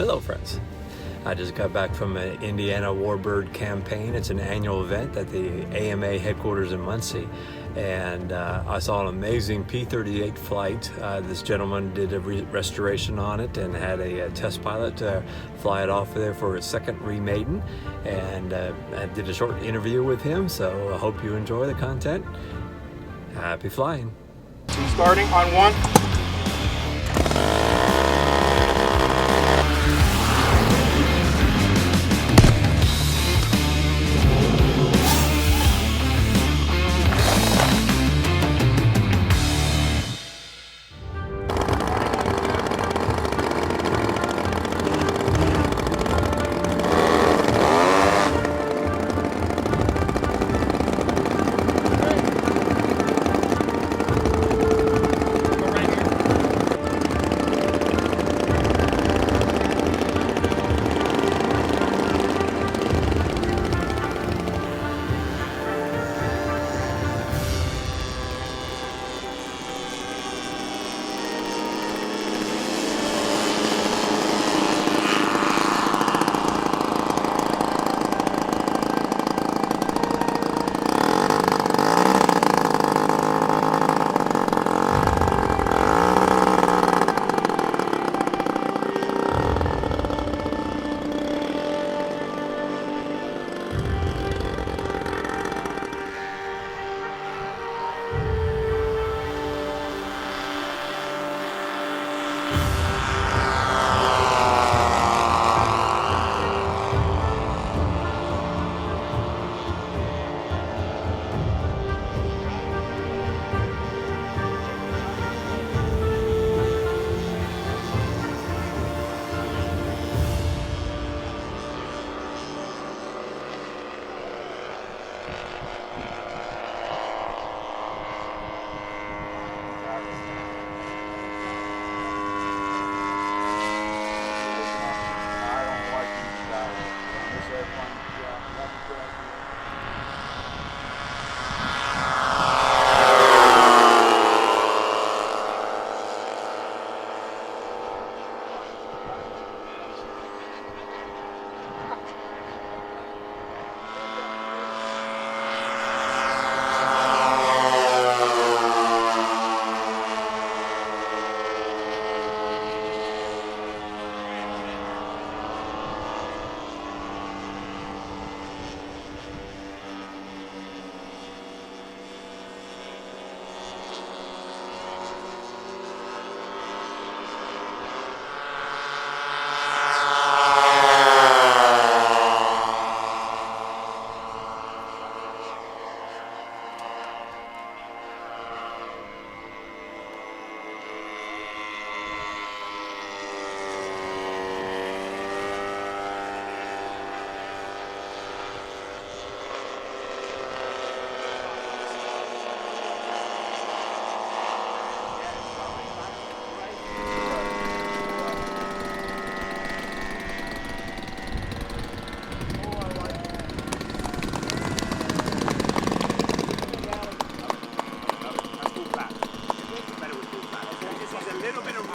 Hello friends. I just got back from an Indiana Warbird campaign. It's an annual event at the AMA headquarters in Muncie. And I saw an amazing P-38 flight. This gentleman did a restoration on it and had a test pilot fly it off there for a second Remaiden. And I did a short interview with him, so I hope you enjoy the content. Happy flying. Starting on 1.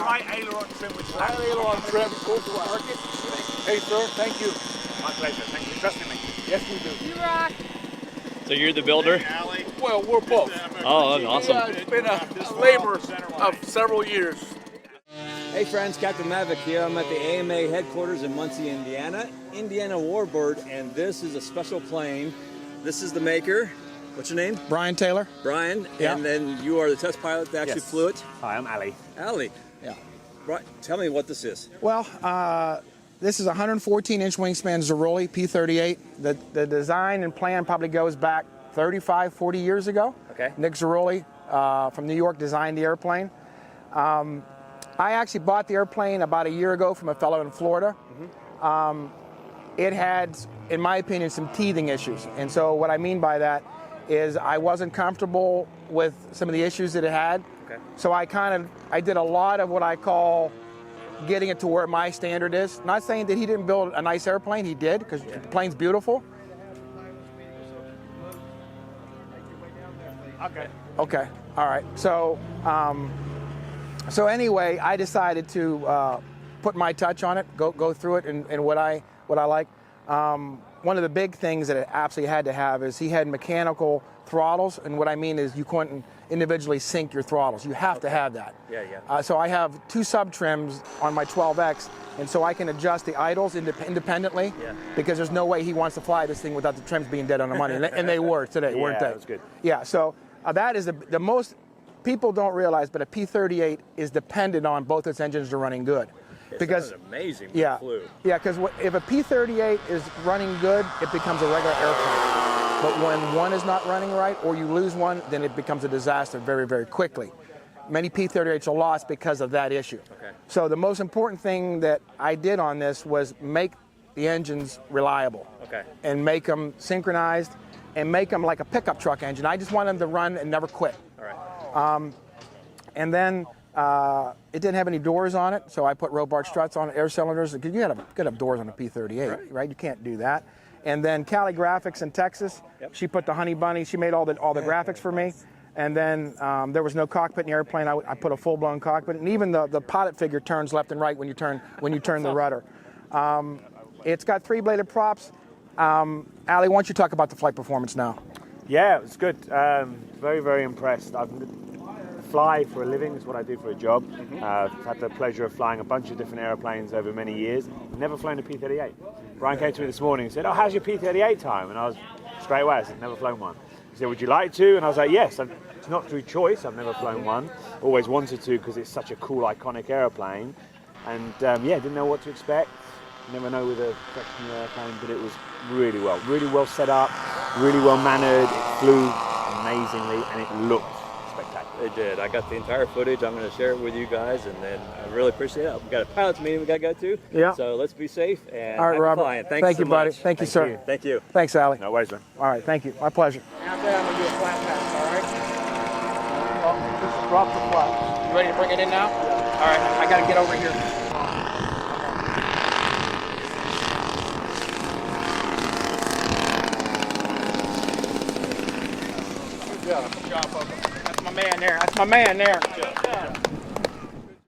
Right aileron trim, which is right aileron trim. Go to market. Hey, sir, thank you. My pleasure. Thank you. Trust in me. Yes, we do. You rock. So you're the builder? Well, we're both. Oh, awesome. Yeah, it's been a labor of several years. Hey friends, Captain Mavic here. I'm at the AMA headquarters in Muncie, Indiana. Indiana Warbird, and this is a special plane. This is the maker. What's your name? Brian Taylor. Brian. Yeah. And then you are the test pilot that actually flew it? Hi, I'm Ali. Ali. Yeah. Right. Tell me what this is. Well, this is a 114-inch wingspan Zeroli P-38. The design and plan probably goes back 35, 40 years ago. Okay. Nick Zeroli from New York designed the airplane. I actually bought the airplane about a year ago from a fellow in Florida. Mm-hmm. It had, in my opinion, some teething issues. And so what I mean by that is I wasn't comfortable with some of the issues that it had. Okay. So I did a lot of what I call getting it to where my standard is. Not saying that he didn't build a nice airplane, he did, because the plane's beautiful. Okay, all right. So, so anyway, I decided to put my touch on it, go through it, and what I like. One of the big things that it absolutely had to have is he had mechanical throttles, and what I mean is you couldn't individually sync your throttles. You have to have that. Yeah. So I have 2 sub trims on my 12X, and so I can adjust the idles independently, because there's no way he wants to fly this thing without the trims being dead on the money, and they were today, weren't they? Yeah, that was good. Yeah, so that is the most, people don't realize, but a P-38 is dependent on both its engines are running good. Because amazing. Yeah, because if a P-38 is running good, it becomes a regular airplane. But when one is not running right, or you lose one, then it becomes a disaster very, very quickly. Many P-38s are lost because of that issue. Okay. So the most important thing that I did on this was make the engines reliable. Okay. And make them synchronized, and make them like a pickup truck engine. I just want them to run and never quit. All right. And then it didn't have any doors on it, so I put Warbird struts on air cylinders, because you gotta have doors on a P-38, right? You can't do that. And then Cali Graphics in Texas, she put the Honey Bunny, she made all the graphics for me. And then there was no cockpit in the airplane. I put a full-blown cockpit, and even the pilot figure turns left and right when you turn the rudder. It's got 3-bladed props. Ali, why don't you talk about the flight performance now? Yeah, it was good. Very, very impressed. I fly for a living, is what I do for a job. I've had the pleasure of flying a bunch of different airplanes over many years. Never flown a P-38. Brian came to me this morning and said, "Oh, how's your P-38 time?" And I was straight away, I said, "Never flown one." He said, "Would you like to?" And I was like, "Yes." It's not through choice. I've never flown one. Always wanted to, because it's such a cool, iconic airplane. And didn't know what to expect. You never know with a fractional airplane, but it was really well set up, really well mannered. It flew amazingly, and it looked spectacular. It did. I got the entire footage. I'm going to share it with you guys, and then I really appreciate it. We've got a pilot's meeting we got to go to. Yeah. So let's be safe and All right, have Robert. flying. Thank you, so buddy. much. Thank you, sir. Thank you. Thanks, Ali. No worries, man. All right, thank you. My pleasure. After that, I'm going to do a flat pass, all right? Just drop the flat. You ready to bring it in now? All right, I got to get over here. Good job, folks. That's my man there.